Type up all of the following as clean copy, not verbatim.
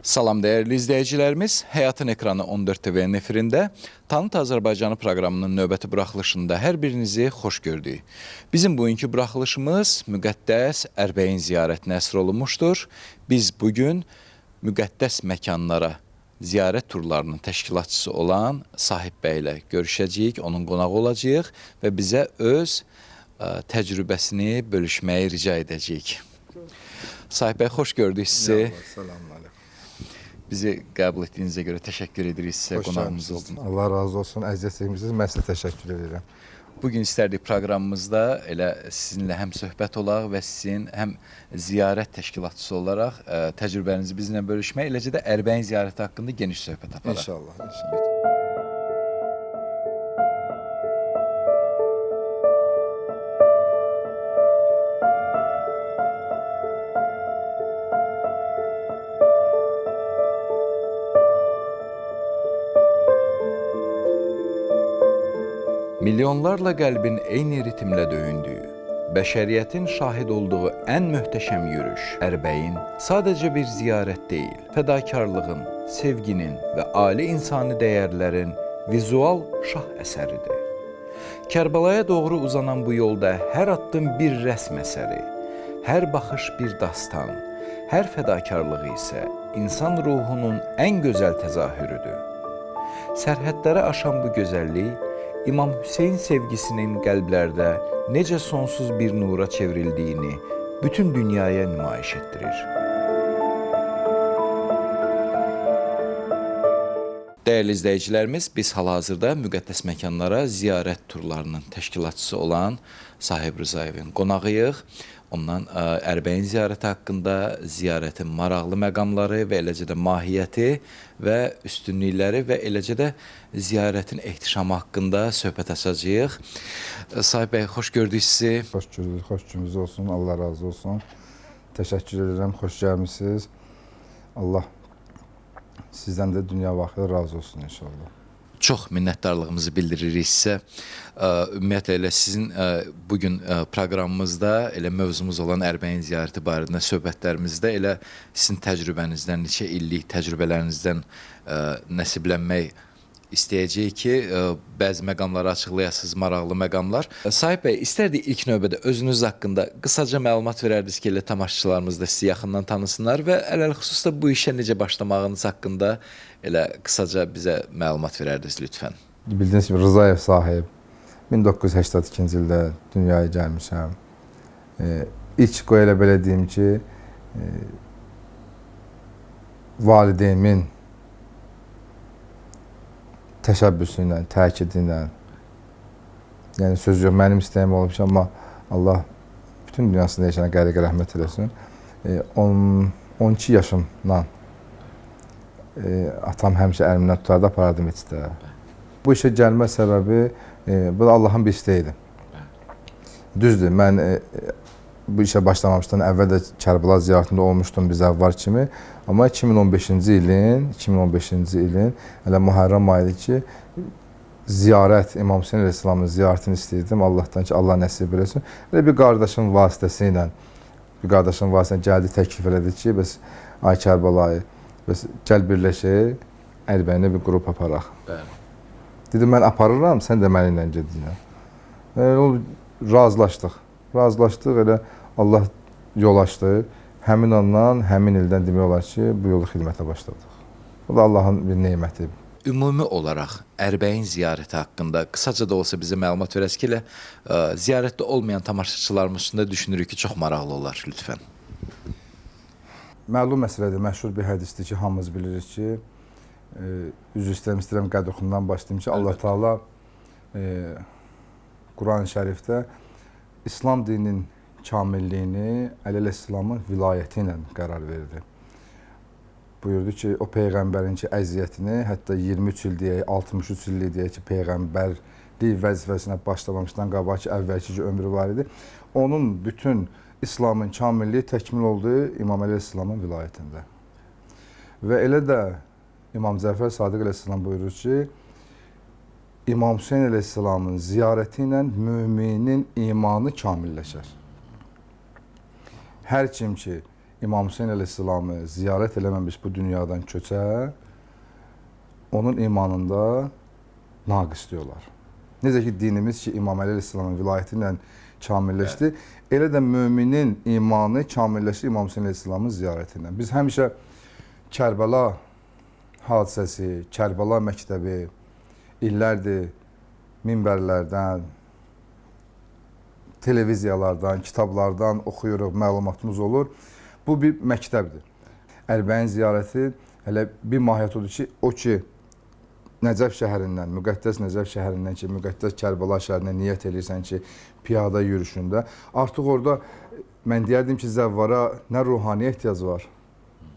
Salam dəyərli izləyicilərimiz, Həyatın Ekranı 14 TV-nin efirində Tanıt Azərbaycanı proqramının növbəti buraxılışında hər birinizi xoş gördük. Bizim bugünkü buraxılışımız müqəddəs Ərbəyin ziyarətinə əsr olunmuşdur. Biz bugün müqəddəs məkanlara ziyarət turlarının təşkilatçısı olan Sahib bəy ilə görüşəcəyik, onun qonağı olacağıq və bizə öz təcrübəsini bölüşməyi rica edəcəyik. Sahib bəy, xoş gördük sizi. Salam aleyküm. Bizi qəbul etdiyinizə görə təşəkkür edirik sizə, qonağımız oldun. Allah razı olsun, əziyyət çəkmişsiniz, mən sizə təşəkkür edirəm. Bugün istərdik proqramımızda elə sizinlə həm söhbət olaq və sizin həm ziyarət təşkilatçısı olaraq təcrübənizi bizimlə bölüşmək, eləcə də Ərbəyin ziyarəti haqqında geniş söhbət aparaq. İnşallah, inşallah. Milyonlarla qəlbin eyni ritmlə döyündüyü, bəşəriyyətin şahid olduğu ən möhtəşəm yürüş, Ərbəyin sadəcə bir ziyarət deyil, fədakarlığın, sevginin və ali insani dəyərlərin vizual şah əsəridir. Kərbəlaya doğru uzanan bu yolda hər addım bir rəsm əsəri, hər baxış bir dastan, hər fədakarlığı isə insan ruhunun ən gözəl təzahürüdür. Sərhədləri aşan bu gözəllik, İmam Hüseyn sevgisinin qəlblərdə necə sonsuz bir nura çevrildiyini bütün dünyaya nümayiş etdirir. Dəyərli izləyicilərimiz, biz hal-hazırda müqəddəs məkanlara ziyarət turlarının təşkilatçısı olan Sahib Rızayevin qonağıyıq. Ondan Ərbəyin ziyarəti haqqında, ziyarətin maraqlı məqamları və eləcə də mahiyyəti və üstünlükləri və eləcə də ziyarətin ehtişamı haqqında söhbət açacağıq. Sahib bəy, xoş gördük sizi. Xoş gördük, xoş gününüz olsun, Allah razı olsun. Təşəkkür edirəm, xoş gəlmişsiniz. Allah sizdən də dünya vaxtı razı olsun inşallah. Çox minnətdarlığımızı bildiririk sizə. Ümumiyyətlə elə sizin bugün proqramımızda elə mövzumuz olan Ərbəyin ziyarəti barədə söhbətlərimizdə elə sizin təcrübənizdən, neçə illik təcrübələrinizdən nəsiblənmək istəyəcəyik ki, bəzi məqamları açıqlayasınız, maraqlı məqamlar. Sahib bəy, istərdik ilk növbədə özünüz haqqında qısaca məlumat verərdiniz ki, elə tamaşaçılarımız da sizi yaxından tanısınlar və ələlxüsusda bu işə necə başlamağınız haqqında elə qısaca bizə məlumat verərdiniz lütfən. Bildiyiniz kimi Rızayev sahib, 1982-ci ildə dünyaya gəlmişəm. İlk qoy elə belə deyim ki, valideymin təşəbbüsü ilə, təkidi ilə, yəni söz yox, mənim istəyim olub ki, amma Allah bütün dünyasında yaşanan qəriqə rəhmət eləsin. 12 yaşımdan atam həmişə əlimdən tutardı, aparardım içdə. Bu işə gəlmə səbəbi, bu da Allahın bir istəyidir. Düzdür, mən bu işə başlamamışdan əvvəl də Kərbəla ziyarətində olmuşdum biz əvvəl kimi. Amma 2015-ci ilin elə Muharrəm ayıdır ki, ziyarət, İmam Hüseyn əleyhissalamın ziyarətini istəyirdim Allahdan ki, Allah nəsib eləsin. Elə bir qardaşın vasitəsilə gəldi, təklif elədi ki, bəs ay Kərbəlayı, bəs gəl birləşək, Ərbəyinə bir qrup aparaq. Dedim, mən aparıram, sən də mənimlə gedin. Razılaşdıq, elə Allah yol açdı. Həmin andan, həmin ildən demək olar ki, bu yolu xidmətə başladıq. Bu da Allahın bir neyməti. Ümumi olaraq Ərbəyin ziyarəti haqqında qısaca da olsa bizə məlumat verəsiniz ki, elə ziyarətdə olmayan tamaşaçılarımız üstündə düşünürük ki, çox maraqlı olar, lütfən. Məlum məsələdir, məşhur bir hədisdir ki, hamımız bilirik ki, üzr istəyirəm Qədəxundan başlayayım ki, Allah Teala Quran-ı Şərifdə İslam dininin kamilliyini Əli əleyhissalamın vilayəti ilə qərar verdi. Buyurdu ki, o Peyğəmbərin ki, əziyyətini, hətta 23 il deyək, 63 il deyək ki, Peyğəmbərlik vəzifəsinə başlamamışdan qabaq ki, əvvəlki ömrü var idi. Onun bütün İslamın kamilliyi təkmil olduğu İmam əleyhissalamın vilayətində. Və elə də İmam Cəfər Sadiq əleyhissalam buyurur ki, İmam Hüseyn əleyhissalamın ziyarəti ilə müminin imanı kamilləşər. Hər kim ki, İmam Hüseyn əleyhissalamı ziyarət eləməmiş bu dünyadan köçə, onun imanında naqis diyorlar. Necə ki dinimiz ki İmam Əli əleyhissalamın vilayəti ilə kamilləşdi, elə də müminin imanı kamilləşdi İmam Hüseyn əleyhissalamın ziyarəti ilə. Biz həmişə Kərbəla hadisəsi, Kərbəla məktəbi illərdir minbərlərdən, televiziyalardan, kitablardan oxuyuruq, məlumatımız olur. Bu bir məktəbdir. Ərbəyin ziyarəti hələ bir mahiyyət odur ki, o ki Nəcəf şəhərindən, müqəddəs Nəcəf şəhərindən ki, müqəddəs Kərbəla şəhərinə niyyət edirsən ki, piyada yürüyüşündə, artıq orada mən deyərdim ki, zəvvara nə ruhaniyə ehtiyac var,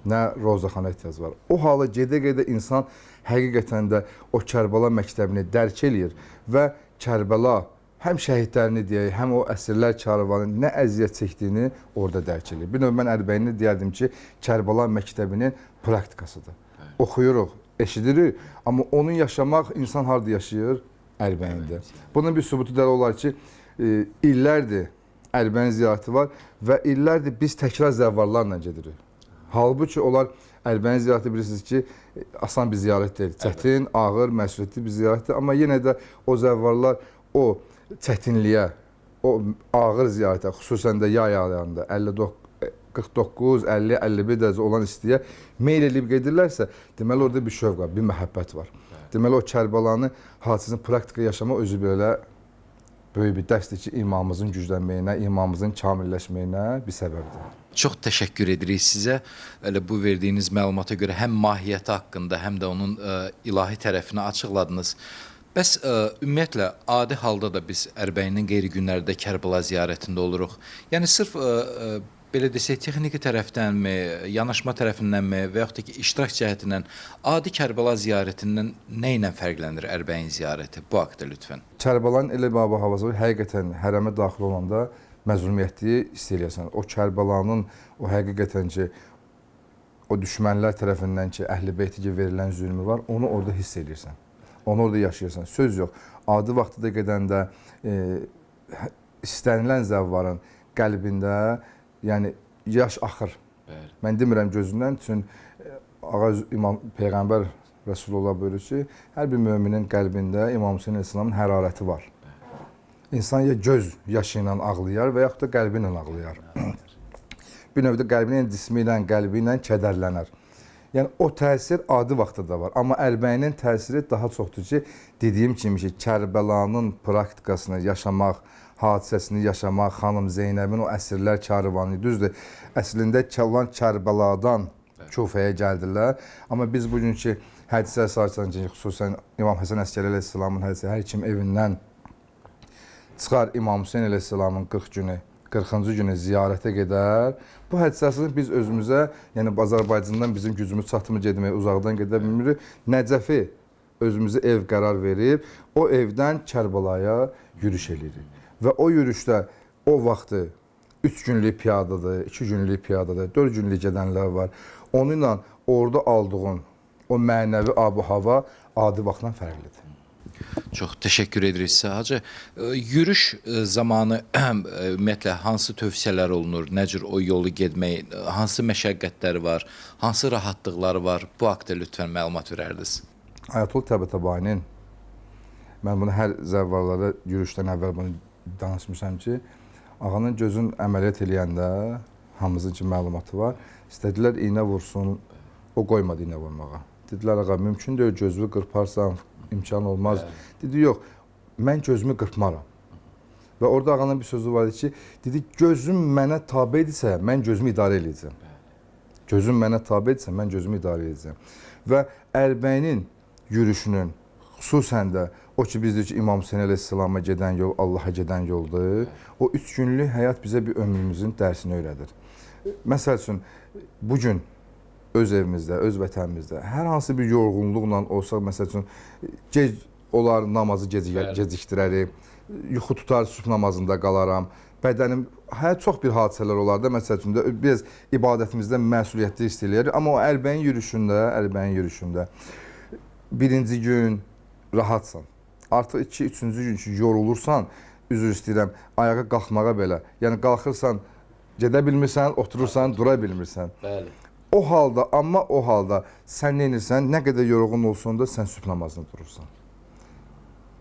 nə rozaxana ehtiyac var. O hala gedə-gedə insan həqiqətən də o Kərbəla məktəbini dərk eləyir və Kərbəla həm şəhidlərini deyək, həm o əsirlər karvanın nə əziyyət çəkdiyini orada dərk eləyir. Bir növ mən Ərbəyini deyərdim ki, Kərbəla məktəbinin praktikasıdır. Oxuyuruq, eşidirik, amma onu yaşamaq insan harada yaşayır? Ərbəyində. Bunun bir sübutu da olar ki, illərdir Ərbəyin ziyarəti var və illərdir biz təkrar zəvvarlarla gedirik. Halbuki onlar Ərbəyin ziyarəti bilirsiniz ki, asan bir ziyarət deyil. Çətin, ağır, məsuliyyətli bir ziyarətdir. Amma yenə də o zəvvarlar o çətinliyə, o ağır ziyarətə, xüsusən də yay aylarında 49, 50, 51 dərəcə olan istiyə meyl edib gedirlərsə, deməli orada bir şövq var, bir məhəbbət var. Deməli o Kərbəlanı hadisəsini praktika yaşama özü belə böyük bir dərsdir ki, imanımızın güclənməyinə, imanımızın kamilləşməyinə bir səbəbdir. Çox təşəkkür edirik sizə. Elə bu verdiyiniz məlumata görə həm mahiyyəti haqqında, həm də onun ilahi tərəfini açıqladınız. Bəs ümumiyyətlə, adi halda da biz Ərbəyinin qeyri-günlərdə Kərbəla ziyarətində oluruq. Yəni, sırf belə desək, texniki tərəfdənmi, yanaşma tərəfindənmi və yaxud da ki, iştirak cəhətindən adi Kərbəla ziyarətindən nə ilə fərqlənir Ərbəyin ziyarəti? Bu haqda lütfən. Kərbəlanın elə bir havası var, həqiqətən hərəmə daxil olanda məzlumiyyətliyi hiss eləyəsən. O Kərbəlanın o həqiqətən ki, o düşmənlər tərəfindən ki, Əhl-i Beytə verilən zülmü var, onu orada hiss eləyirsən. Onu orada yaşayırsan. Söz yox. Adi vaxtda gedəndə istənilən zəvvarın qəlbində yəni yaş axır. Bəli. Mən demirəm gözündən, üçün Ağaz İmam Peyğəmbər Rəsulullah buyurur ki, hər bir möminin qəlbində İmam Hüseyn əleyhissalamın hərarəti var. İnsan ya göz yaşı ilə ağlayar və yaxud da qəlbi ilə ağlayar. Bir növdə qəlbinin cismi ilə, qəlbi ilə kədərlənər. Yəni o təsir adi vaxtda da var. Amma Ərbəyinin təsiri daha çoxdur ki, dediyim kimi ki, Kərbəlanın praktikasını yaşamaq, hadisəsini yaşamaq, xanım Zeynəbin o əsirlər karvanı, düzdür, əslində olan Kərbəladan Kufəyə gəldilər. Amma biz bugünkü hədisələr sayırsan ki, xüsusən İmam Həsən Əskəri əleyhissalamın hədisi, hər kim evindən çıxar İmam Hüseyn əleyhissalamın 40-cı günü ziyarətə gedər. Bu hədisəsini biz özümüzə, yəni Azərbaycandan bizim gücümüz çatımı gedməyə, uzaqdan gedə bilmirik. Nəcəfi özümüzə ev qərar verib, o evdən Kərbəlaya yürüş edirik. Və o yürüşdə o vaxtı 3 günlük piyadadır, 2 günlük piyadadır, 4 günlük gedənlər var. Onunla orada aldığın o mənəvi ab-hava adi vaxtdan fərqlidir. Çox təşəkkür edirik sizə, Hacı. Yürüyüş zamanı ümumiyyətlə hansı tövsiyələr olunur, nə cür o yolu getmək, hansı məşəqqətləri var, hansı rahatlıqları var? Bu haqda lütfən məlumat verərdiniz. Ayətullah Təbətəbainin, mən bunu hər zəvvarlara yürüyüşdən əvvəl bunu danışmışam ki, ağanın gözün əməliyyat eləyəndə hamımızın ki məlumatı var. İstədilər iynə vursun, o qoymadı iynə vurmağa. Dedilər, ağa, mümkün deyil, gözünü qırparsan, imkan olmaz. Dedi, yox, mən gözümü qırpmaram. Və orada ağanın bir sözü var ki, dedi, gözüm mənə tabi edirsə, mən gözümü idarə edəcəm. Gözüm mənə tabi edirsə, mən gözümü idarə edəcəm. Və Ərbəyinin yürüyüşünün, xüsusən də o ki, biz deyir ki, İmam Hüseyn əleyhissalama gedən yol, Allaha gedən yoldur. O 3 günlük həyat bizə bir ömrümüzün dərsini öyrədir. Məsəl üçün, bugün öz evimizdə, öz vətənimizdə hər hansı bir yorğunluqla olsa, məsəl üçün, gec olar namazı gecikdirərik, yuxu tutar, sübh namazında qalaram, bədənim, çox bir hadisələr olar da, məsəl üçün, biz ibadətimizdə məsuliyyətli hiss eləyirik, amma o Ərbəyin yürüyüşündə birinci gün rahatsan, artıq 2-3-cü gün ki, yorulursan, üzr istəyirəm, ayağa qalxmağa belə, yəni qalxırsan, Gedə bilmirsən, oturursan, dura bilmirsən. Bəli. O halda, amma o halda sən nə edirsən, nə qədər yorğun olsan da sən sübh namazını durursan.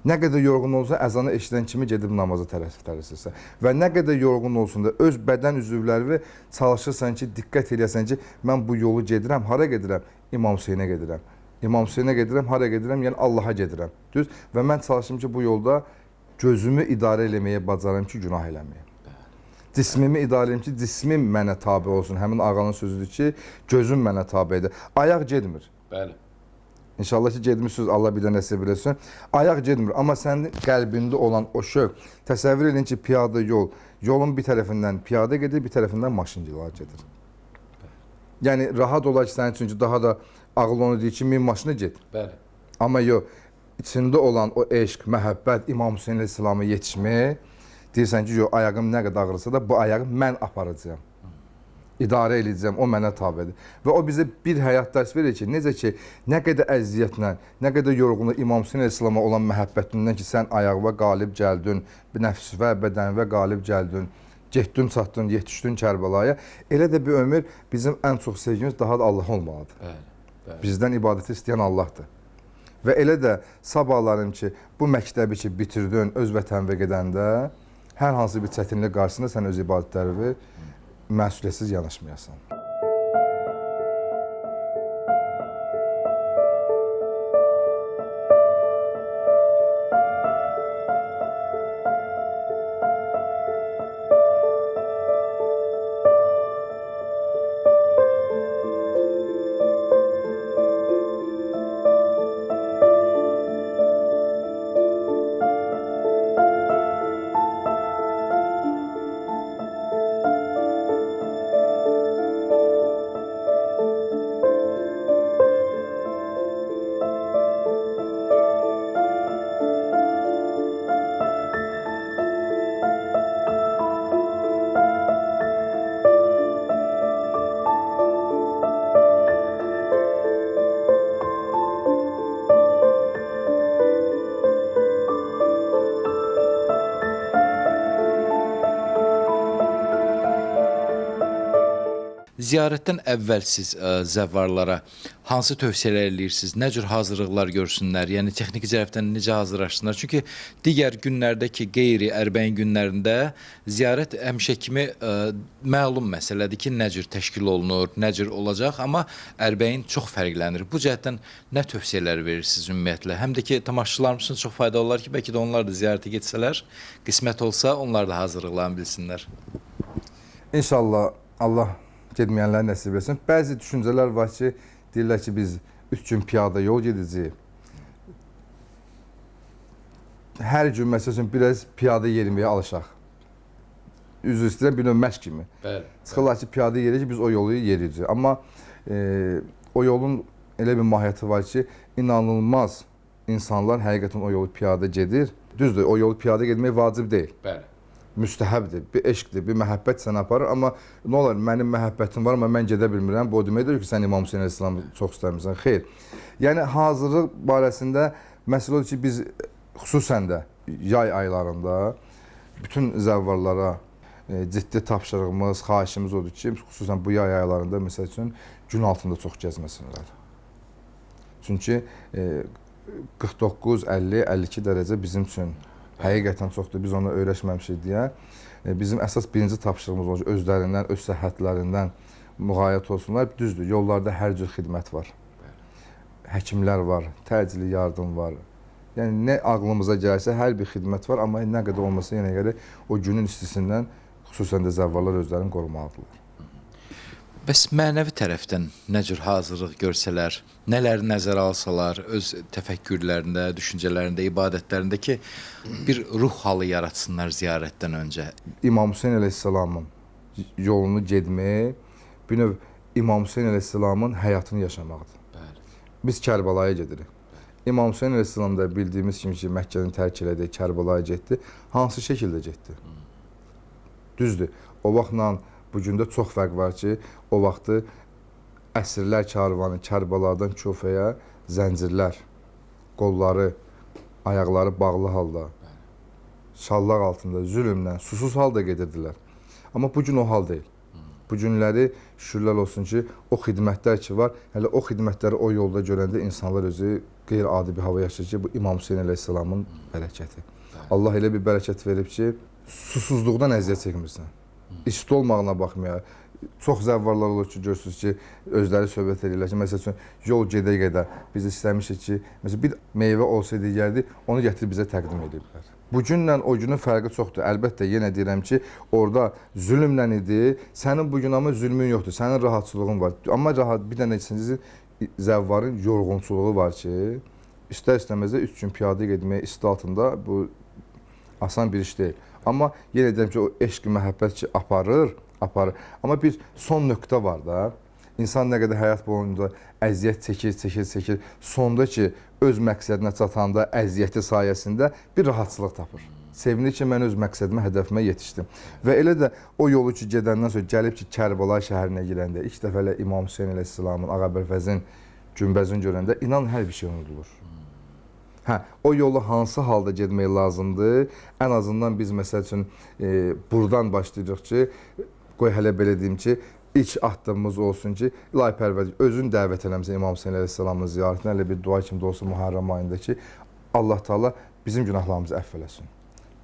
Nə qədər yorğun olsa əzanı eşidən kimi gedib namaza tərəf tələsirsən. Və nə qədər yorğun olsun da öz bədən üzvləri çalışırsan ki, diqqət edəsən ki, mən bu yolu gedirəm, hara gedirəm? İmam Hüseynə gedirəm. İmam Hüseynə gedirəm, hara gedirəm? Yəni Allaha gedirəm. Düz? Və mən çalışım ki, bu yolda gözümü idarə eləməyə bacarım ki, günah eləməyəm. Cismimi idarə edim ki, cismim mənə tabe olsun. Həmin ağanın sözüdür ki, gözüm mənə tabedir. Ayaq getmir. Bəli. İnşallah ki, getmirsiniz, Allah bir də nəsib eləsin. Ayaq getmir, amma sənin qəlbində olan o şövq, təsəvvür edin ki, piyada yol, yolun bir tərəfindən piyada gedir, bir tərəfindən maşıncılar gedir. Yəni, rahat olar ki, sənin üçün ki, daha da ağıl onu deyir ki, min maşına get. Bəli. Amma yox, içində olan o eşq, məhəbbət, İmam Hüseyin Əleyhisselama yetişmək, deyirsən ki, yox, ayağım nə qədər ağrısa da bu ayağı mən aparacağam. İdarə edəcəm, o mənə tabedir. Və o bizə bir həyat dərs verir ki, necə ki, nə qədər əziyyətlə, nə qədər yorğunluq İmam Hüseyin Əleyhisselama olan məhəbbətindən ki, sən ayağına qalib gəldin, nəfs və bədənvə qalib gəldin, getdin, çatdın, yetişdin Kərbəlaya. Elə də bir ömür bizim ən çox sevgimiz daha da Allah olmalıdır. Bəli. Bizdən ibadəti istəyən Allahdır. Və elə də sabahlarım ki, bu məktəbi ki, bitirdin, öz vətənvə gedəndə, hər hansı bir çətinlik qarşısında sən öz ibadətləri məsuliyyətsiz yanaşmayasan. Ziyarətdən əvvəl siz zəvvarlara hansı tövsiyələr eləyirsiniz? Nə cür hazırlıqlar görsünlər? Yəni texniki cəhətdən necə hazırlaşsınlar? Çünki digər günlərdəki qeyri-Ərbəyin günlərində ziyarət həmişə kimi məlum məsələdir ki, nə cür təşkil olunur, nə cür olacaq, amma Ərbəyin çox fərqlənir. Bu cəhətdən nə tövsiyələr verirsiniz ümumiyyətlə? Həm də ki, tamaşaçılarımız üçün çox faydalı olar ki, bəlkə də onlar da ziyarətə getsələr, qismət olsa onlar da hazırlıqlarını bilsinlər. İnşallah Allah getməyənlər nəsib etsin. Bəzi düşüncələr var ki, deyirlər ki, biz 3 gün piyada yol gedəcəyik. Hər gün məsəl üçün biraz piyada yeriməyə alışaq. Üzr istəyirəm, bir növ məşq kimi. Bəli. Çıxırlar ki, piyada yeri ki, biz o yolu yeriyəcəyik. Amma o yolun elə bir mahiyyəti var ki, inanılmaz insanlar həqiqətən o yolu piyada gedir. Düzdür, o yolu piyada getmək vacib deyil. Bəli. Müstəhəbdir, bir eşqdir, bir məhəbbət səni aparır, amma nə olar, mənim məhəbbətim var, amma mən gedə bilmirəm, bu o demək deyil ki, sən İmam Hüseyin Əleyhisselamı çox istəmirsən, xeyr. Yəni, hazırlıq barəsində məsələ odur ki, biz xüsusən də yay aylarında bütün zəvvarlara ciddi tapşırığımız, xahişimiz odur ki, xüsusən bu yay aylarında, məsəl üçün, gün altında çox gəzməsinlər. Çünki 49, 50, 52 dərəcə bizim üçün həqiqətən çoxdur, biz ona öyrəşməmişik deyə. Bizim əsas birinci tapşırığımız olur ki, özlərindən, öz səhhətlərindən müğayət olsunlar. Düzdür, yollarda hər cür xidmət var. Həkimlər var, təcili yardım var. Yəni, nə ağlımıza gəlsə, hər bir xidmət var, amma nə qədər olmasa yenə gəlir, o günün istisindən xüsusən də zəvvarlar özlərini qorumalıdırlar. Bəs mənəvi tərəfdən nə cür hazırlıq görsələr, nələri nəzərə alsalar, öz təfəkkürlərində, düşüncələrində, ibadətlərində ki, bir ruh halı yaratsınlar ziyarətdən öncə? İmam Hüseyin Əleyhisselamın yolunu gedmək, bir növ İmam Hüseyin Əleyhisselamın həyatını yaşamaqdır. Bəli. Biz Kərbəlaya gedirik. İmam Hüseyin Əleyhisselam da bildiyimiz kimi ki, Məkkəni tərk elədi, Kərbəlaya getdi. Hansı şəkildə getdi? Düzdür, o vaxtla bu gündə çox fərq var ki, o vaxtı əsrlər karvanı Kərbəladan Kufəyə zəncirlər, qolları, ayaqları bağlı halda, şallaq altında, zülmlə, susuz halda gedirdilər. Amma bu gün o hal deyil. Bu günləri şükürlər olsun ki, o xidmətlər ki var, hələ o xidmətləri o yolda görəndə insanlar özü qeyri-adi bir hava yaşayır ki, bu İmam Hüseyn əleyhissalamın bərəkəti. Allah elə bir bərəkət verib ki, susuzluqdan əziyyət çəkmirsən. İsti olmağına baxmayaraq, çox zəvvarlar olur ki, görürsünüz ki, özləri söhbət edirlər ki, məsəl üçün, yol gedə-gedə biz istəmişik ki, məsələn, bir meyvə olsaydı yeyərdi, onu gətirib bizə təqdim ediblər. Bu günlə o günün fərqi çoxdur. Əlbəttə, yenə deyirəm ki, orada zülmlə idi, sənin bugün amma zülmün yoxdur, sənin rahatçılığın var. Amma bir dənə sizin zəvvarın yorğunçuluğu var ki, istər-istəməzdə 3 gün piyada getməyə isti altında bu asan bir iş deyil. Amma yenə deyirəm ki, o eşq-i məhəbbət ki, aparır. Amma bir son nöqtə var da, insan nə qədər həyat boyunca əziyyət çəkir, sonda ki, öz məqsədinə çatanda əziyyəti sayəsində bir rahatçılıq tapır. Sevinir ki, mən öz məqsədimə, hədəfimə yetişdim. Və elə də o yolu ki, gedəndən sonra gəlib ki, Kərbəla şəhərinə girəndə, ilk dəfə elə İmam Hüseyn əleyhissalamın, Ağabərfəzin günbəzini görəndə inan hər bir şey unudulur. O yolu hansı halda getmək lazımdır? Ən azından biz məsəl üçün buradan başlayacaq ki, qoy hələ belə deyim ki, ilk addımımız olsun ki, ilahi pərvərdik, özün dəvət eləmsən İmam Hüseyn əleyhissalamın ziyarətinə, elə bir dua kimi də olsun Muharrem ayında ki, Allah Teala bizim günahlarımızı əfv eləsin.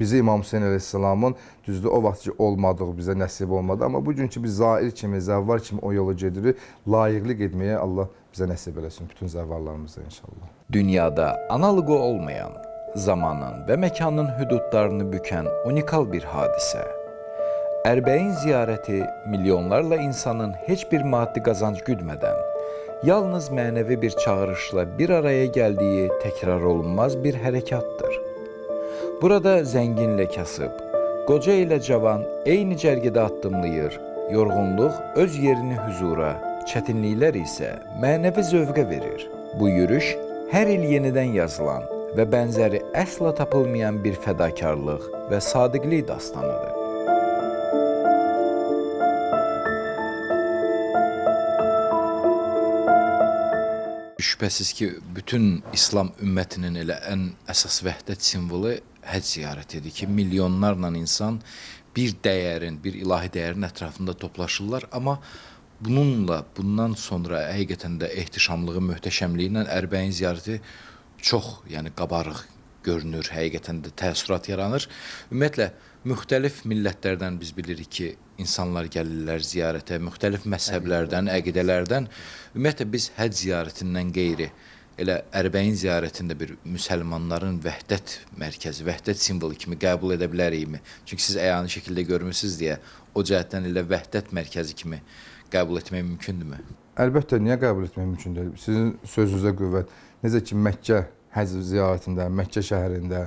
Bizi İmam Hüseyn əleyhissalamın düzdür, o vaxt ki, olmadığı bizə nəsib olmadı, amma bugün ki, biz zair kimi, zəvvar kimi o yolu gedirik, layiqli getməyə Allah bizə nəsib eləsin, bütün zəvvarlarımıza inşallah. Dünyada analogu olmayan, zamanın və məkanın hüdudlarını bükən unikal bir hadisə. Ərbəyin ziyarəti milyonlarla insanın heç bir maddi qazanc güdmədən, yalnız mənəvi bir çağırışla bir araya gəldiyi təkrar olunmaz bir hərəkatdır. Burada zənginlə kasıb, qoca ilə cavan eyni cərgədə addımlayır, yorğunluq öz yerini hüzura, çətinliklər isə mənəvi zövqə verir. Bu yürüş hər il yenidən yazılan və bənzəri əsla tapılmayan bir fədakarlıq və sadiqlik dastanıdır. Şübhəsiz ki, bütün İslam ümmətinin elə ən əsas vəhdət simvolu həcc ziyarətidir ki, milyonlarla insan bir dəyərin, bir ilahi dəyərin ətrafında toplaşırlar, amma bundan sonra həqiqətən də ehtişamlığı, möhtəşəmliyi ilə Ərbəyin ziyarəti çox, yəni qabarıq görünür, həqiqətən də təəssürat yaranır. Ümumiyyətlə, müxtəlif millətlərdən biz bilirik ki, insanlar gəlirlər ziyarətə, müxtəlif məzhəblərdən, əqidələrdən. Ümumiyyətlə, biz həcc ziyarətindən qeyri, elə Ərbəyin ziyarətində bir müsəlmanların vəhdət mərkəzi, vəhdət simvolu kimi qəbul edə bilərikmi? Çünki siz əyani şəkildə görmürsünüz deyə, o cəhətdən elə vəhdət mərkəzi kimi qəbul etmək mümkündürmü? Əlbəttə, niyə qəbul etmək mümkün deyil? Sizin sözünüzə qüvvət. Necə ki, Məkkə həcc ziyarətində, Məkkə şəhərində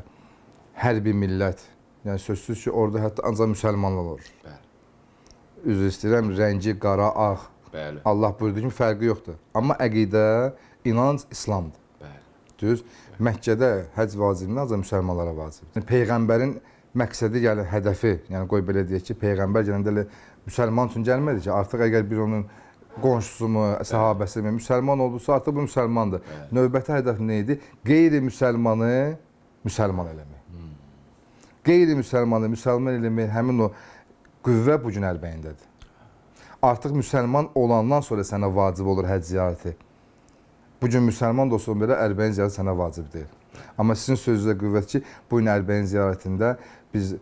hər bir millət, yəni sözsüz ki, orada hətta ancaq müsəlmanlar olur. Üzr istəyirəm, rəngi, qara, ağ. Bəli. Allah buyurduğu kimi fərqi yoxdur. Amma əqidə, inanc İslamdır. Bəli. Düz. Məkkədə həcc vacibində ancaq müsəlmanlara vacibdir. Peyğəmbərin məqsədi, yəni hədəfi, yəni qoy belə deyək ki, Peyğəmbər gələndə elə müsəlman üçün gəlmədi ki, artıq əgər bir onun qonşusu mu, səhabəsi mi, müsəlman oldusa artıq bu müsəlmandır. Növbəti hədəf nə idi? Qeyri-müsəlmanı müsəlman eləmək. Qeyri-müsəlmanı müsəlman eləmək, həmin o qüvvə bugün Ərbəyindədir. Artıq müsəlman olandan sonra sənə vacib olur həcc ziyarəti. Bugün müsəlman da olsa belə Ərbəyin ziyarəti sənə vacib deyil. Amma sizin sözünüzə qüvvət ki, bu gün Ərbəyin ziyarətində biz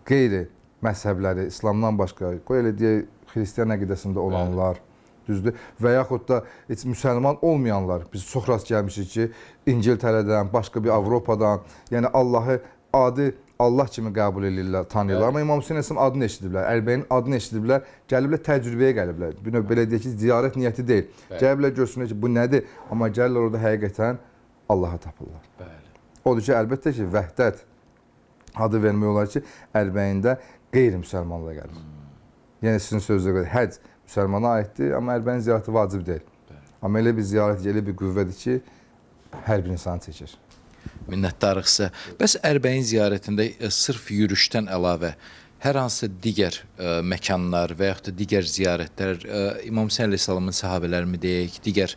qeyri məzhəbləri, İslamdan başqa, qoy elə deyək, xristiyan əqidəsində olanlar, düzdür, və yaxud da heç müsəlman olmayanlar, biz çox rast gəlmişik ki, İngiltərədən, başqa bir Avropadan, yəni Allahı adi Allah kimi qəbul edirlər, tanıyırlar. Amma İmam Hüseyn əleyhissalam adını eşidiblər, Ərbəyin adını eşidiblər, gəliblər təcrübəyə gəliblər. Bir növ belə deyək ki, ziyarət niyyəti deyil. Gəliblər görsünlər ki, bu nədir? Amma gəlirlər orada həqiqətən Allaha tapırlar. Odur ki, əlbəttə ki, vəhdət adı vermək olar ki, Ərbəyində qeyri-müsəlmanlar gəlir. Yəni sizin sözünüzə görə həcc müsəlmana aiddir, amma Ərbəyin ziyarəti vacib deyil. Amma elə bir ziyarət, elə bir qüvvədir ki, hər bir insan çəkir. Minnətdarıqsa, bəs Ərbəyin ziyarətində sırf yürüşdən əlavə hər hansı digər məkanlar və yaxud da digər ziyarətlər, İmam Hüseyn əleyhissalamın səhabələrimi deyək, digər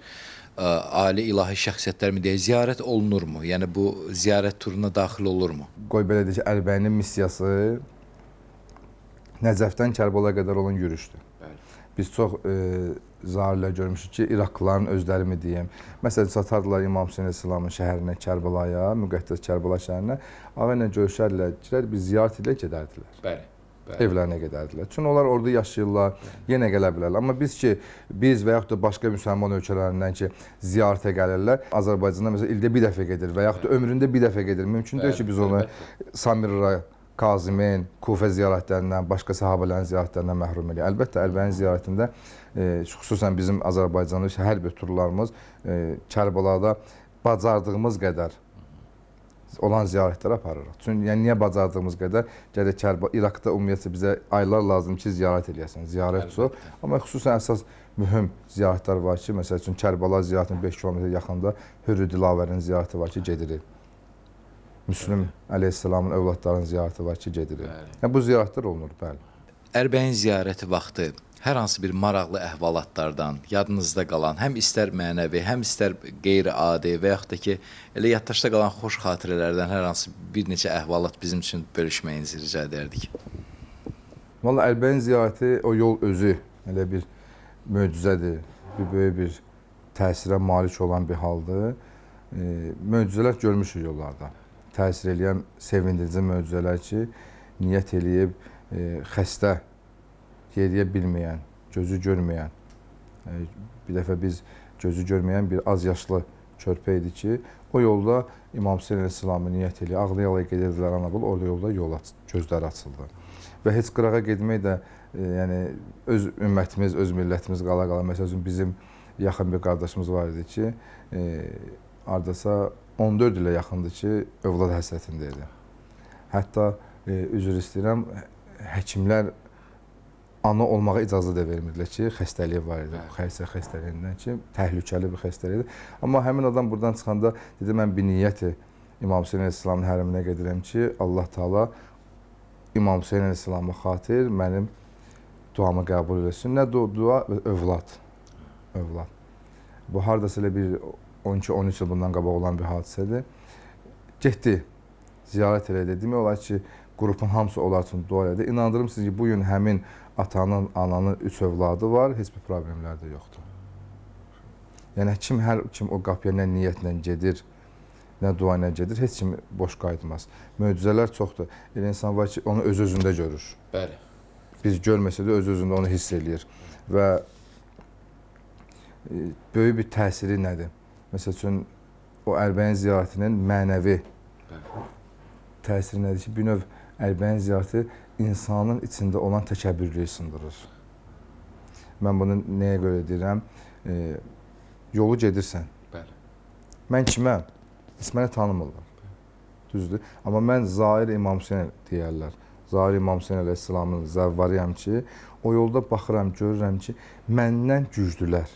ali ilahi şəxsiyyətlərimi deyək, ziyarət olunurmu? Yəni bu ziyarət turuna daxil olurmu? Qoy belə deyək ki, Ərbəyinin missiyası Nəcəfdən Kərbalaya qədər olan yürüşdür. Bəli. Biz çox zahirlər görmüşük ki, İraqlıların özləri mi deyim, məsələn, çatardılar İmam Hüseyn əleyhissalamın şəhərinə, Kərbalaya, müqəddəs Kərbala şəhərinə, ağa ilə görüşərlər, biz ziyarət ilə gedərdilər. Bəli. Evlərinə gedərdilər. Çünki onlar orada yaşayırlar, yenə gələ bilərlər. Amma biz və yaxud da başqa müsəlman ölkələrindən ki, ziyarətə gəlirlər, Azərbaycanda məsələn ildə bir dəfə gedir və yaxud da ömründə bir dəfə gedir. Mümkün deyil ki, biz onu Samirra, Kazimin, Kufə ziyarətlərindən, başqa sahabələrin ziyarətlərindən məhrum eləyir. Əlbəttə, Ərbəyin ziyarətində, xüsusən bizim Azərbaycanlı hər bir turlarımız Kərbalada bacardığımız qədər olan ziyarətlərə aparırıq. Çünki yəni, niyə bacardığımız qədər gərək İraqda ümumiyyətlə bizə aylar lazım ki, ziyarət eləyəsən, ziyarət çox. Amma xüsusən əsas mühüm ziyarətlər var ki, məsəl üçün Kərbala ziyarətinin 5 km yaxında Hürrü Dilavərin ziyarəti var ki, gedirik. Müslüm əleyhissalamın övladlarının ziyarəti var ki, gedirik. Yəni, bu ziyarətlər olunur, bəli. Ərbəyin ziyarəti vaxtı hər hansı bir maraqlı əhvalatlardan yadınızda qalan, həm istər mənəvi, həm istər qeyri-adi və yaxud da ki, elə yaddaşda qalan xoş xatirələrdən hər hansı bir neçə əhvalat bizim üçün bölüşməyinizi rica edərdik. Vallahi Ərbəyin ziyarəti, o yol özü elə bir möcüzədir, böyük bir təsirə malik olan bir haldır. Möcüzələr görmüşük yollarda. Təsir eləyən sevindirici möcüzələr ki, niyyət eləyib xəstə, yeriyə bilməyən, gözü görməyən, bir dəfə biz gözü görməyən bir az yaşlı körpə idi ki, o yolda İmam Hüseyn əleyhissalamı niyyət eləyir, ağlaya-ağlaya gedirdilər Anadolu, orada yolda gözləri açıldı. Və heç qırağa getmək də, yəni, öz ümmətimiz, öz millətimiz qala-qala, məsələn, bizim yaxın bir qardaşımız var idi ki, hardasa 14 ilə yaxındır ki, övlad həsrətində idi. Hətta, üzr istəyirəm, həkimlər ana olmağa icazə də vermirdilər ki, xəstəliyi var idi, xəstə xəstəliyindən ki, təhlükəli bir xəstəlikdir. Amma həmin adam buradan çıxanda dedi, mən bir niyyəti İmam Hüseyn əleyhissalamın hərəminə gedirəm ki, Allah Taala İmam Hüseyn əleyhissalamı xatir mənim duamı qəbul etsin. Nə dua? Övlad. Övlad. Bu, hardasa elə bir 12-13 il bundan qabaq olan bir hadisədir. Getdi, ziyarət elədi. Demək olar ki, qrupun hamısı onlar üçün dua elədi. İnandırım siz ki, bugün həmin atanın, ananın 3 övladı var, heç bir problemlər də yoxdur. Yəni, hər kim o qapıya nə niyyətlə gedir, nə dua ilə gedir, heç kim boş qayıtmaz. Möcüzələr çoxdur. Elə insan var ki, onu öz-özündə görür. Bəli. Biz görməsə də öz-özündə onu hiss eləyir. Və böyük bir təsiri nədir? Məsəl üçün, o Ərbəyin ziyarətinin mənəvi təsiri nədir ki, bir növ Ərbəyin ziyarəti insanın içində olan təkəbbürlüyü sındırır. Mən bunu nəyə görə deyirəm? Yolu gedirsən. Bəli. Mən kiməm? Heç məni tanımırlar. Düzdür. Amma mən Zahir İmam Hüseyn deyərlər. Zahir İmam Hüseyn əleyhissalamın zəvvarıyam ki, o yolda baxıram, görürəm ki, məndən güclülər.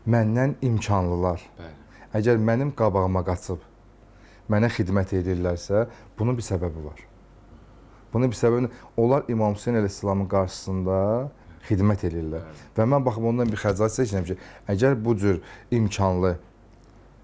Məndən imkanlılar. Bəli. Əgər mənim qabağıma qaçıb, mənə xidmət edirlərsə, bunun bir səbəbi var. Bunun bir səbəbi, onlar İmam Hüseyn əleyhissalamın qarşısında xidmət edirlər. Və mən baxıb ondan bir xəcalət çəkirəm ki, əgər bu cür imkanlı,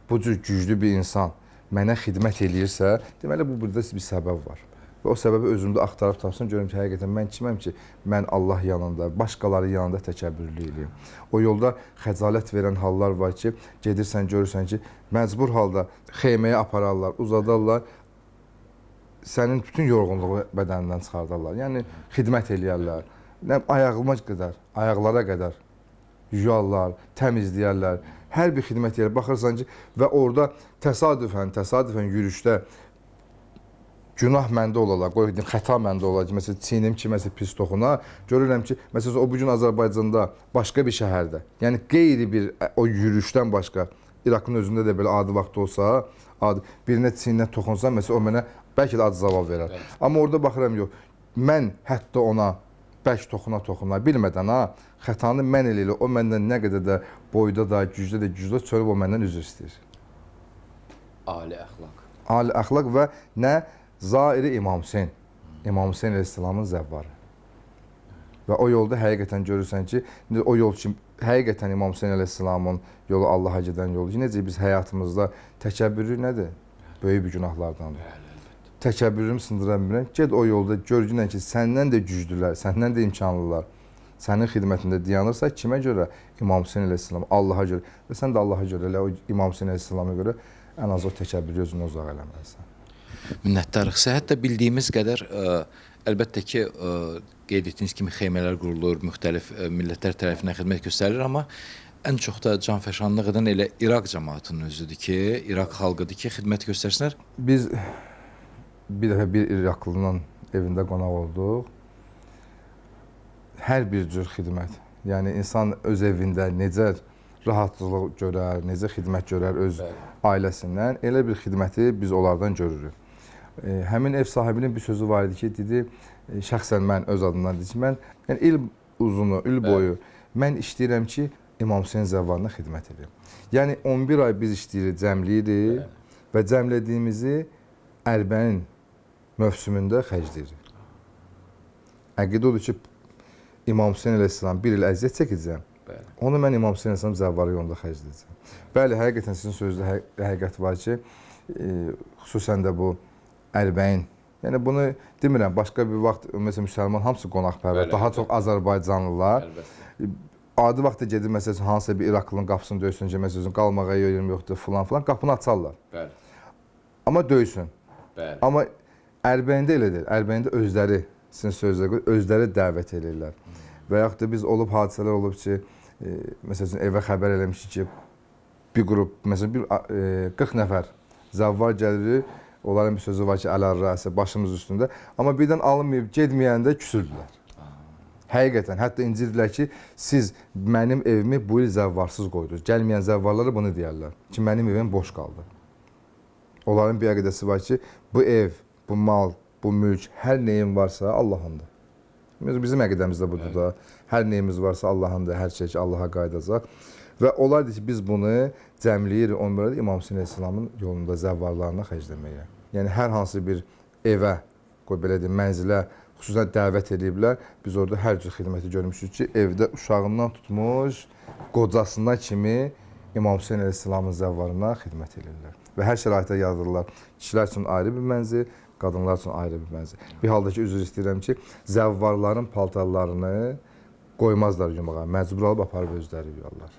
bu cür güclü bir insan mənə xidmət edirsə, deməli, burada bir səbəb var. Və o səbəbi özümdə axtarıb tapsın, görürüm ki, həqiqətən mən kiməm ki, mən Allah yanında, başqaları yanında təkəbbürlü eləyim. O yolda xəcalət verən hallar var ki, gedirsən, görürsən ki, məcbur halda xeyməyə apararlar, uzadarlar, sənin bütün yorğunluğu bədənindən çıxardarlar. Yəni, xidmət eləyərlər. Ayağıma qədər, ayaqlara qədər yuyarlar, təmizləyərlər. Hər bir xidmət yeri baxırsan ki, və orada təsadüfən yürüşdə günah məndə olarlar, xəta məndə olarlar ki, məsələn, çiynim ki, məsələn, pis toxuna, görürəm ki, məsələn, o bugün Azərbaycanda, başqa bir şəhərdə, yəni qeyri bir o yürüşdən başqa, İraqın özündə də belə adi vaxt olsa, birinə çiyninə toxunsa, məsələn, o mənə bəlkə də acı cavab verər. Amma orada baxıram, yox, mən hətta ona bəlkə toxuna, bilmədən, xətanı mən eləyir, o məndən nə qədər də boyda da, gücdə çölüb o məndən üzr istəyir. Ali əxlaq. Ali əxlaq və nə? Zahiri İmam Hüseyn, İmam Hüseyn əleyhissalamın zəvvarı. Və o yolda həqiqətən görürsən ki, o yol ki, həqiqətən İmam Hüseyn əleyhissalamın yolu Allaha gedən yolu ki, necə biz həyatımızda təkəbbürlük nədir? Böyük bir günahlardandır. təkəbbürümü sındıra bilmirəm. Get o yolda görgünən ki, səndən də güclülər, səndən də imkanlılar sənin xidmətində dayanırsa, kimə görə? İmam Hüseyn əleyhissalam, Allaha görə. Və sən də Allaha görə, elə o İmam Hüseyn əleyhissalama görə ən az o təkəbbürü özünə uzaq eləməlisən. Minnətdarıq. Hətta bildiyimiz qədər, əlbəttə ki, qeyd etdiyiniz kimi xeymələr qurulur, müxtəlif millətlər tərəfindən xidmət göstərilir, amma ən çox da canfəşanlıq edən elə İraq cəmaatının özüdür ki, İraq xalqıdır ki, xidmət göstərsinlər. Biz bir dəfə bir İraqlının evində qonaq olduq. Hər bir cür xidmət, yəni insan öz evində necə rahatlıq görər, necə xidmət görər öz ailəsindən, elə bir xidməti biz onlardan görürük. Həmin ev sahibinin bir sözü var idi ki, dedi, şəxsən mən öz adımdan dedi ki, mən yəni il uzunu, il boyu mən işləyirəm ki, İmam Hüseyn zəvvarına xidmət edim. Yəni 11 ay biz işləyirik, cəmləyirik və cəmlədiyimizi Ərbənin mövsümündə xərcləyirik. Əqidə odur ki, İmam Hüseyn əleyhissalam bir il əziyyət çəkəcəm. Onu mən İmam Hüseyn əleyhissalam zəvvarı yolunda xərcləyəcəm. Bəli, həqiqətən sizin sözdə həqiqət var ki, xüsusən də bu Ərbəyin, yəni bunu demirəm, başqa bir vaxt məsələn müsəlman hamısı qonaqpərvər, daha çox Azərbaycanlılar. Adi vaxtda gedir məsələn hansısa bir İraqlının qapısını döysün ki, məsələn qalmağa yerim yoxdur filan, qapını açarlar. Amma döysün. Amma Ərbəyində elə deyil. Ərbəyində özləri sizin sözlərə özləri dəvət edirlər. Və yaxud da biz olub hadisələr olub ki, məsələn evə xəbər eləmişik ki, bir qrup, məsələn 40 nəfər zəvvar gəlir, onların bir sözü var ki, əl-rəsə başımız üstündə, amma birdən alınmayıb getməyəndə küsürdülər. Həqiqətən, hətta incirdilər ki, siz mənim evimi bu il zəvvarsız qoydunuz. Gəlməyən zəvvarlara bunu deyərlər ki, mənim evim boş qaldı. Onların bir əqidəsi var ki, bu ev, bu mal, bu mülk, hər neyim varsa Allahındır. Bizim əqidəmizdə budur da. Hər neyimiz varsa Allahındır, hər şey ki Allaha qayıdacaq. Və onlar deyir ki, biz bunu cəmləyirik, onlara da İmam Hüseyn əleyhissalamın yolunda zəvvarlarına xərcləməyə. Yəni hər hansı bir evə, qoy belə deyim, mənzilə xüsusən dəvət ediblər. Biz orada hər cür xidməti görmüşük ki, evdə uşağından tutmuş, qocasına kimi İmam Hüseyn əleyhissalamın zəvvarına xidmət edirlər. Və hər şəraitə yaradırlar. Kişilər üçün ayrı bir mənzil, qadınlar üçün ayrı bir mənzil. Bir halda ki, üzr istəyirəm ki, zəvvarların paltarlarını qoymazlar yumağa. Məcbur alıb aparıb özləri yuyarlar.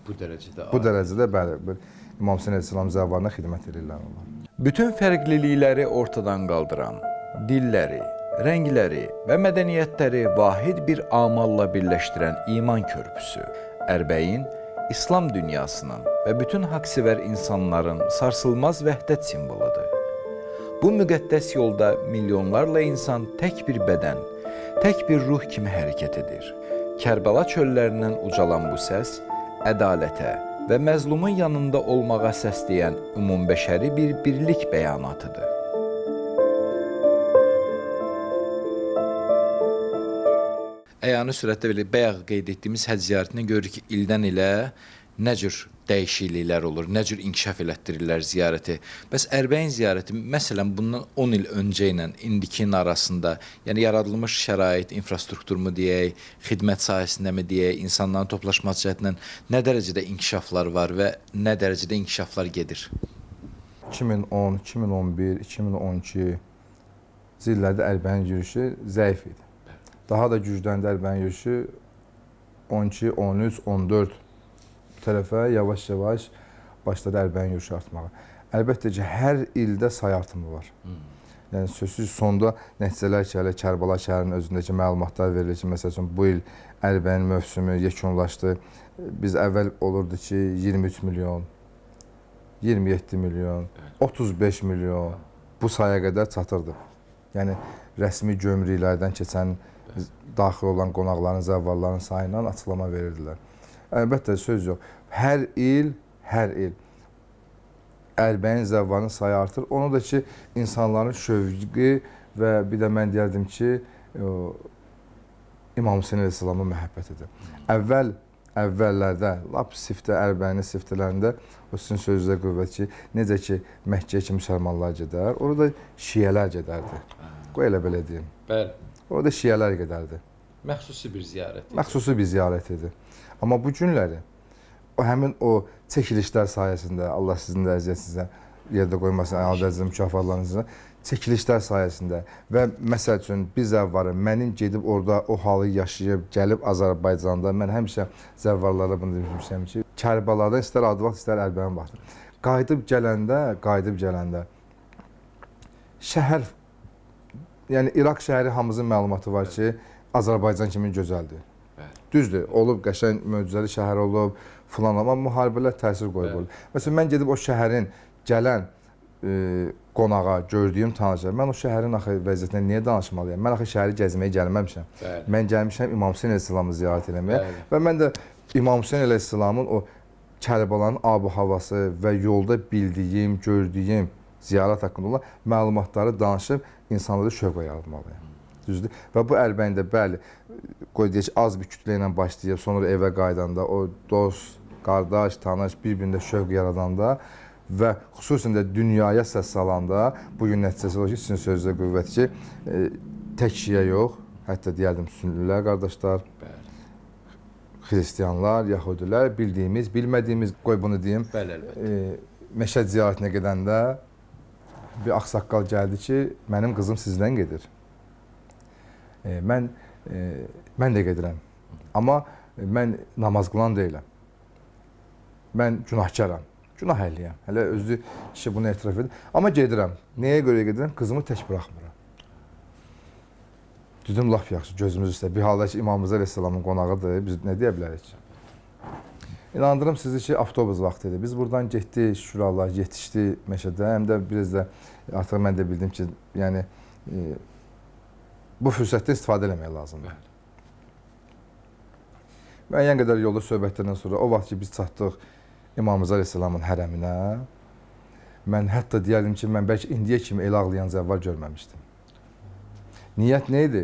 Bu dərəcədə? Bu dərəcədə, bəli. İmam Hüseyn əleyhissalam zəvvarına xidmət edirlər onlar. Bütün fərqlilikləri ortadan qaldıran, dilləri, rəngləri və mədəniyyətləri vahid bir amalla birləşdirən iman körpüsü, Ərbəyin İslam dünyasının və bütün haqsevər insanların sarsılmaz vəhdət simvoludur. Bu müqəddəs yolda milyonlarla insan tək bir bədən, tək bir ruh kimi hərəkət edir. Kərbəla çöllərindən ucalan bu səs, ədalətə və məzlumun yanında olmağa səsləyən ümumbəşəri bir birlik bəyanatıdır. Əyani sürətdə belə bayaq qeyd etdiyimiz həcc ziyarətindən görürük ki, ildən ilə nə cür dəyişikliklər olur, nə cür inkişaf elətdirirlər ziyarəti. Bəs Ərbəyin ziyarəti, məsələn, bundan 10 il öncə ilə indikinin arasında, yəni yaradılmış şərait, infrastrukturmu deyək, xidmət sahəsində mi deyək, insanların toplaşması cəhətindən nə dərəcədə inkişaflar var və nə dərəcədə inkişaflar gedir? 2010, 2011, 2012 illərdə Ərbəyin yürüyüşü zəif idi. Daha da gücləndi Ərbəyin yürüyüşü 12, 13, 14 tərəfə yavaş-yavaş başladı Ərbəyin yürüyüşü artmağa. Əlbəttə ki, hər ildə say artımı var. Yəni sözsüz sonda nəticələr ki, hələ Kərbəla şəhərinin özündəki məlumatlar verilir ki, məsəl üçün bu il Ərbəyin mövsümü yekunlaşdı. Biz əvvəl olurdu ki, 23 milyon, 27 milyon, 35 milyon bu saya qədər çatırdı. Yəni rəsmi gömrüklərdən keçən daxil olan qonaqların, zəvvarların sayı ilə açıqlama verirdilər. Əlbəttə, söz yox. Hər il Ərbəyin zəvvarının sayı artır. Onu da ki, insanların şövqü və bir də mən deyərdim ki, İmam Hüseyn əleyhissalamın məhəbbətidir. Əvvəllərdə, lap siftə, Ərbəyinin siftələrində o sizin sözünüzə qüvvət ki, necə ki, Məkkəyə ki, müsəlmanlar gedər, orada şiyələr gedərdi. Qoy elə belə deyim. Bəli. Orada şiyələr gedərdi. Məxsusi bir ziyarət idi. Məxsusi bir ziyarət idi. Amma bu günləri həmin o çəkilişlər sayəsində, Allah sizin də əziyyətinizə yerdə qoymasın, əladəcə mükafatlarınızı çəkilişlər sayəsində və məsəl üçün bir zəvvarı mənim gedib orada o halı yaşayıb, gəlib Azərbaycanda, mən həmişə zəvvarlara bunu demişəm ki, Kərbəlada istər Adıvat, istər Ərbənin vaxtı. Qayıdıb gələndə şəhər, yəni İraq şəhəri hamımızın məlumatı var ki, Azərbaycan kimi gözəldir. Düzdür, olub qəşəng möcüzəli şəhər olub, filan, amma müharibələr təsir qoyub. Məsələn, mən gedib o şəhərin gələn qonağa, gördüyüm tanışlar, mən o şəhərin axı vəziyyətindən niyə danışmalıyam? Mən axı şəhəri gəzməyə gəlməmişəm. Mən gəlmişəm İmam Hüseyn əleyhissalamı ziyarət etməyə və mən də İmam Hüseyn əleyhissalamın o Kərbəlanın ab-havası və yolda bildiyim, gördüyüm ziyarət haqqında olan məlumatları danışıb insanlara şövq yaratmalıyam. Düzdür? Və bu Ərbəyində bəli, qoy deyək, az bir kütlə ilə başlayıb, sonra evə qaydanda o dost, qardaş, tanış bir-birində şövq yaradanda və xüsusən də dünyaya səs salanda bu gün nəticəsi olur ki, sizin sözdə qüvvət ki, tək şiə yox, hətta deyərdim sünnilər qardaşlar, xristianlar, yahudilər, bildiyimiz, bilmədiyimiz, qoy bunu deyim, Məşəd ziyarətinə gedəndə bir ağsaqqal gəldi ki, mənim qızım sizdən gedir. Mən də gedirəm, amma mən namaz qılan deyiləm. Mən günahkaram. Günah əhliyəm. Hələ özü kişi bunu etiraf edir. Amma gedirəm. Nəyə görə gedirəm? Qızımı tək buraxmıram. Dedim, laf yaxşı, gözümüz üstə. Bir halda ki, İmam Rıza əleyhissalamın qonağıdır. Biz nə deyə bilərik ki? İnandırım sizi ki, avtobus vaxtı idi. Biz buradan getdik, şükür Allah, yetişdi Məşədə. Həm də biraz da artıq mən də bildim ki, yəni bu fürsətdən istifadə eləmək lazımdır. Müəyyən qədər yolda söhbətlərdən sonra, o vaxt ki, biz çatdıq İmam Rıza əleyhissalamın hərəminə, mən hətta deyərdim ki, mən bəlkə indiyə kimi elə ağlayan zəvvar görməmişdim. Niyyət nə idi?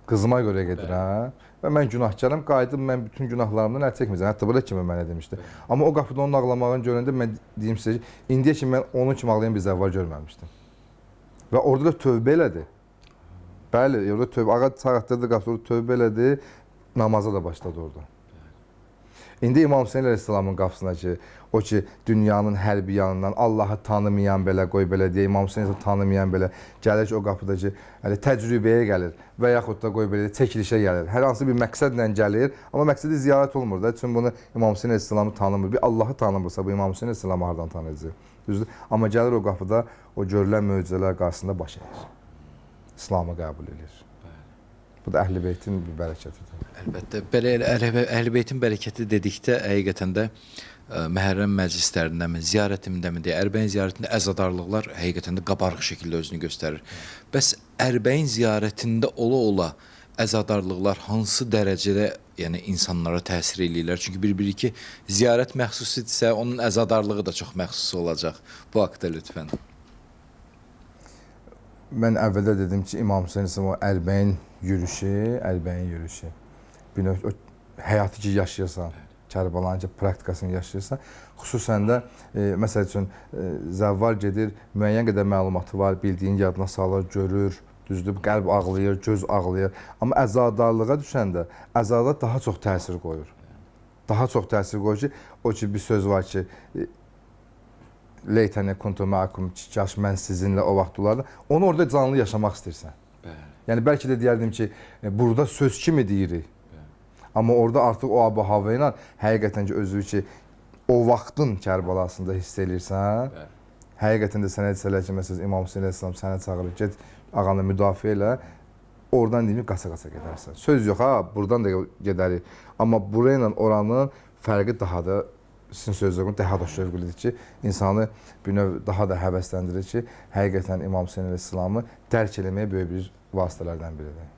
Qızıma görə gedirəm və mən günahkaram, qayıdım, mən bütün günahlarımdan əl çəkməyəcəm. Hətta belə kimi mənə demişdi. Amma o qapıda onun ağlamağını görəndə mən deyim sizə ki, indiyə kimi mən onun kimi ağlayan bir zəvvar görməmişdim. Və orada da tövbə elədi. Bəli, orada tövbə, ağa çağırtdırdı qapıda, tövbə elədi, namaza da başladı orada. İndi İmam Hüseyn əleyhissalamın qapısına ki, o ki, dünyanın hər bir yanından Allahı tanımayan belə, qoy belə deyə, İmam Hüseyn tanımayan belə gəlir ki, o qapıda ki, təcrübəyə gəlir və yaxud da qoy belə çəkilişə gəlir. Hər hansı bir məqsədlə gəlir, amma məqsədi ziyarət olmur da. Çünki bunu İmam Hüseyn əleyhissalamı tanımır. Bir Allahı tanımırsa, bu İmam Hüseyn əleyhissalamı hardan tanıyacaq? Düzdür? Amma gəlir o qapıda o görülən möcüzələr qarşısında baş əyir. İslamı qəbul edir. Bu da Əhl-i Beytin bir bərəkətidir. Əlbəttə, belə Əhl-i Beytin bərəkəti dedikdə həqiqətən də Məhərrəm məclislərindəmi, ziyarətindəmi deyə, Ərbəyin ziyarətində əzadarlıqlar həqiqətən də qabarıq şəkildə özünü göstərir. Bəs Ərbəyin ziyarətində ola-ola əzadarlıqlar hansı dərəcədə yəni insanlara təsir eləyirlər? Çünki bir-biri ki, ziyarət məxsusidirsə, onun əzadarlığı da çox məxsus olacaq. Bu haqda lütfən. Mən əvvəldə dedim ki, İmam Hüseyn o Ərbəyin yürüyüşü, bir növ həyatı ki, yaşayırsan, Kərbəlanın ki, praktikasını yaşayırsan, xüsusən də, məsəl üçün, zəvvar gedir, müəyyən qədər məlumatı var, bildiyin yadına salır, görür, düzdür, qəlb ağlayır, göz ağlayır, amma əzadarlığa düşəndə, əzada daha çox təsir qoyur. Daha çox təsir qoyur ki, o ki, bir söz var ki, Leytəni kuntu məakum ki, kaş mən sizinlə o vaxt olardı. Onu orada canlı yaşamaq istəyirsən. Yəni, bəlkə də deyərdim ki, burada söz kimi deyirik. Amma orada artıq o ab-hava ilə həqiqətən ki, özü ki, o vaxtın Kərbəlasında hiss edirsən. Həqiqətən də sənə desələr ki, məsələn, İmam Hüseyn əleyhissalam sənə çağırır, get ağanı müdafiə elə, oradan deyim, qaça-qaça gedərsən. Söz yox, ha, buradan da gedərik. Amma burayla oranın fərqi daha da sizin sözlərin daha da şövqlüdür ki, insanı bir növ daha da həvəsləndirir ki, həqiqətən İmam Hüseyn əleyhissalamı dərk eləməyə böyük bir vasitələrdən biridir.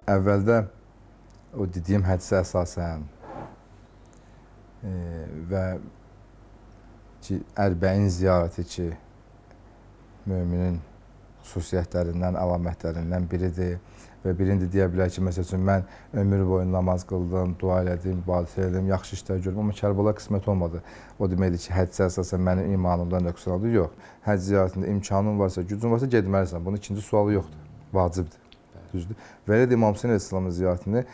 Əvvəldə o dediyim hədisə əsasən və ki, Ərbəyin ziyarəti ki, müminin xüsusiyyətlərindən, əlamətlərindən biridir. Və birində deyə bilər ki, məsəl üçün, mən ömür boyu namaz qıldım, dua elədim, ibadət elədim, yaxşı işlər gördüm, amma Kərbəla qismət olmadı. O deməkdir ki, həccə əsasən mənim imanımdan nöqsan oldu. Yox. Həcc ziyarətində imkanın varsa, gücün varsa getməlisən. Bunun ikinci sualı yoxdur. Vacibdir. Düzdür. Və elə də İmam Hüseyn əleyhissalamın ziyarətini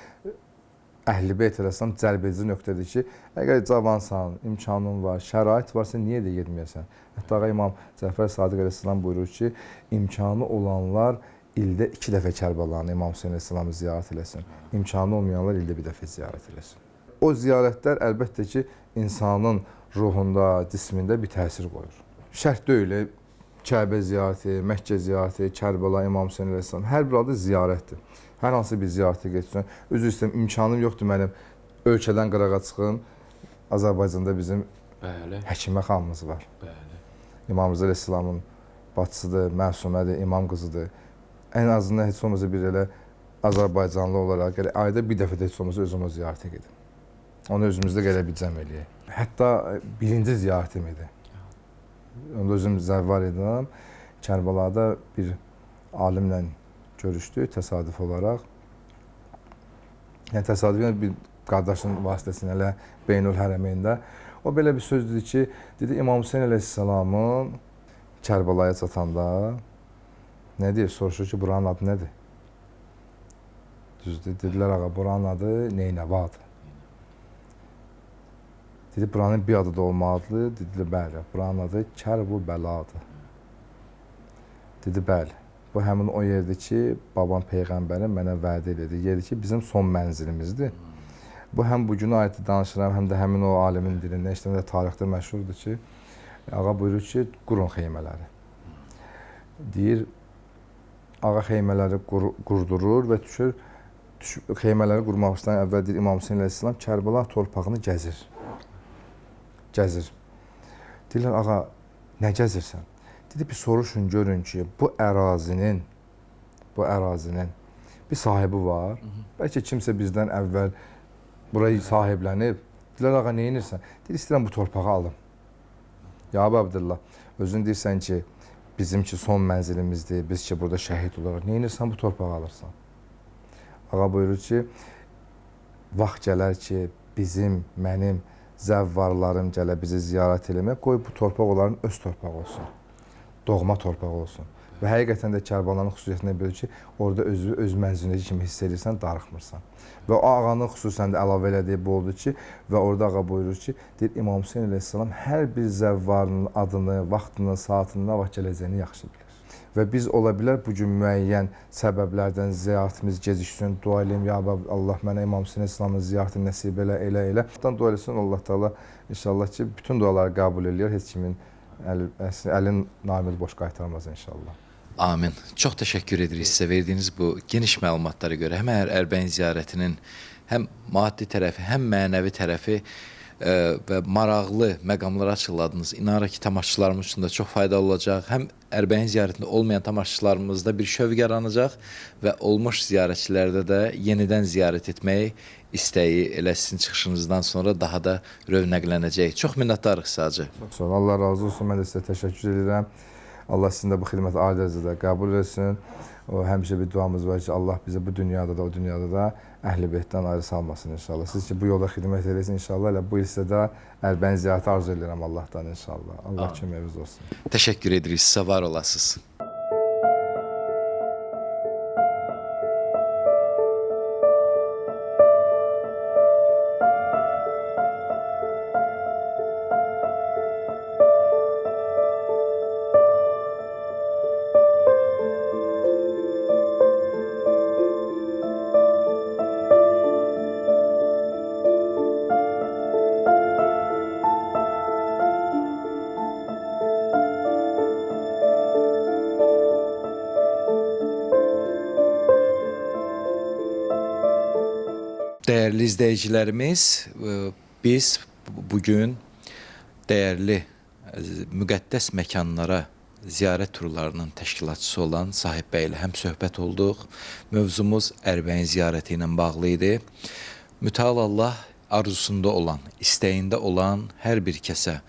Əhl-i Beyt əleyhissalam cəlb edici nöqtədir ki, əgər cavansan, imkanın var, şərait varsa, niyə də getməyəsən? Hətta İmam Cəfər Sadiq əleyhissalam buyurur ki, imkanı olanlar ildə 2 dəfə Kərbəlanı İmam Hüseyn əleyhissalamı ziyarət eləsin. İmkanı olmayanlar ildə 1 dəfə ziyarət eləsin. O ziyarətlər əlbəttə ki, insanın ruhunda, cismində bir təsir qoyur. Şərt deyil, Kəbə ziyarəti, Məkkə ziyarəti, Kərbəla, İmam Hüseyn əleyhissalam, hər bir adı ziyarətdir. Hər hansı bir ziyarətə getsin. Üzr istəyirəm, imkanım yoxdur mənim ölkədən qırağa çıxım. Azərbaycanda bizim Həkimə xanımız var. İmam Rıza əleyhissalamın bacısıdır, Məsumədir, imam qızıdır. Ən azından heç olmasa bir elə Azərbaycanlı olaraq ayda bir dəfə də heç olmasa özümə ziyarətə gedim. Onu özümüzdə gələ bir cəm eləyək. Hətta birinci ziyarətim idi. Onda özüm zəvvar edirəm. Kərbəlada bir alimlə görüşdük təsadüf olaraq. Yəni təsadüfən bir qardaşın vasitəsilə elə Beynül Hərəmeyndə. O belə bir söz dedi ki, dedi İmam Hüseyn əleyhissalamın Kərbəlaya çatanda nə deyir? Soruşur ki, buranın adı nədir? Düzdür. Dedilər, ağa, buranın adı Neynəvadır. Dedi, buranın bir adı da olmalıdır. Dedilər, bəli, buranın adı Kərbəladır. Dedi, bəli. Bu həmin o yerdir ki, babam Peyğəmbərin mənə vədə elədi. Yerdir ki, bizim son mənzilimizdir. Bu həm bugünə aid danışıram, həm də həmin o alimin dilində, işte tarixdə məşhurdur ki, ağa buyurur ki, qurun xeymələri. Deyir, ağa xeymələri qurdurur və düşür, xeymələri qurmaq əvvəl deyir, İmam Hüseyn əleyhissalam Kərbəla torpağını gəzir. Gəzir. Deyirlər, ağa, nə gəzirsən? Dedi, bir soruşun, görün ki, bu ərazinin bir sahibi var. Bəlkə kimsə bizdən əvvəl burayı sahiblənib. Deyirlər, ağa, nə edirsən? Deyir, istəyirəm bu torpağı alım. Ya Abdullah, özün deyirsən ki, bizimki son mənzilimizdir, biz ki, burada şəhid olaraq. Nə edirsən, bu torpağı alırsan? Ağa buyurur ki, vaxt gələr ki, mənim zəvvarlarım gələ bizi ziyarət eləmək, qoy bu torpaq onların öz torpağı olsun. Doğma torpaq olsun. Və həqiqətən də Kərbəlanın xüsusiyyətinə bilir ki, orada öz mənzilindəki kimi hiss edirsən, darıxmırsan. Və o ağanın xüsusən də əlavə elədiyi bu oldu ki, və orada ağa buyurur ki, deyir, İmam Hüseyn əleyhissalam hər bir zəvvarının adını, vaxtını, saatını, nə vaxt gələcəyini yaxşı bilir. Və biz ola bilər bugün müəyyən səbəblərdən ziyarətimiz geciksin, dua eləyim, ya Allah mənə İmam Hüseyn əleyhissalamın ziyarətini nəsib elə. Dua eləsin Allah Teala inşallah ki, bütün duaları qəbul eləyir, heç kimin əlin namını boş qaytarmaz inşallah. Amin. Çox təşəkkür edirik sizə verdiyiniz bu geniş məlumatlara görə. Həm Ərbəyin ziyarətinin həm maddi tərəfi, həm mənəvi tərəfi və maraqlı məqamları açıqladınız. İnanırıq ki, tamaşaçılarımız üçün də çox faydalı olacaq. Həm Ərbəyin ziyarətində olmayan tamaşaçılarımızda bir şövq yaranacaq və olmuş ziyarətçilərdə də yenidən ziyarət etmək istəyi elə sizin çıxışınızdan sonra daha da rövnəqlənəcək. Çox minnətdarıq sizə. Çox sağ olun. Allah razı olsun. Mən də sizə təşəkkür edirəm. Allah sizin də bu xidməti ali dərəcədə qəbul etsin. Həmişə bir duamız var ki, Allah bizi bu dünyada da, o dünyada da Əhl-i Beytdən ayrı salmasın inşallah. Siz ki, bu yolda xidmət edəsin inşallah. Elə bu hissədə Ərbəyin ziyarəti arzu edirəm Allahdan inşallah. Allah köməyiniz olsun. Təşəkkür edirik. Sizə var olasınız. Dəyərli izləyicilərimiz, biz bugün dəyərli müqəddəs məkanlara ziyarət turlarının təşkilatçısı olan Sahib bəy ilə həm söhbət olduq. Mövzumuz Ərbəyin ziyarəti ilə bağlı idi. Mütəal Allah arzusunda olan, istəyində olan hər bir kəsə,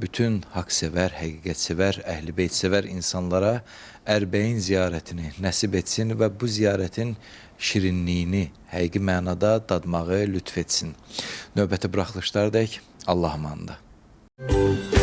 bütün haqsevər, həqiqətsevər, Əhl-i Beytsevər insanlara Ərbəyin ziyarətini nəsib etsin və bu ziyarətin şirinliyini həqiqi mənada dadmağı lütf etsin. Növbəti buraxılışlardək Allah'a emanında.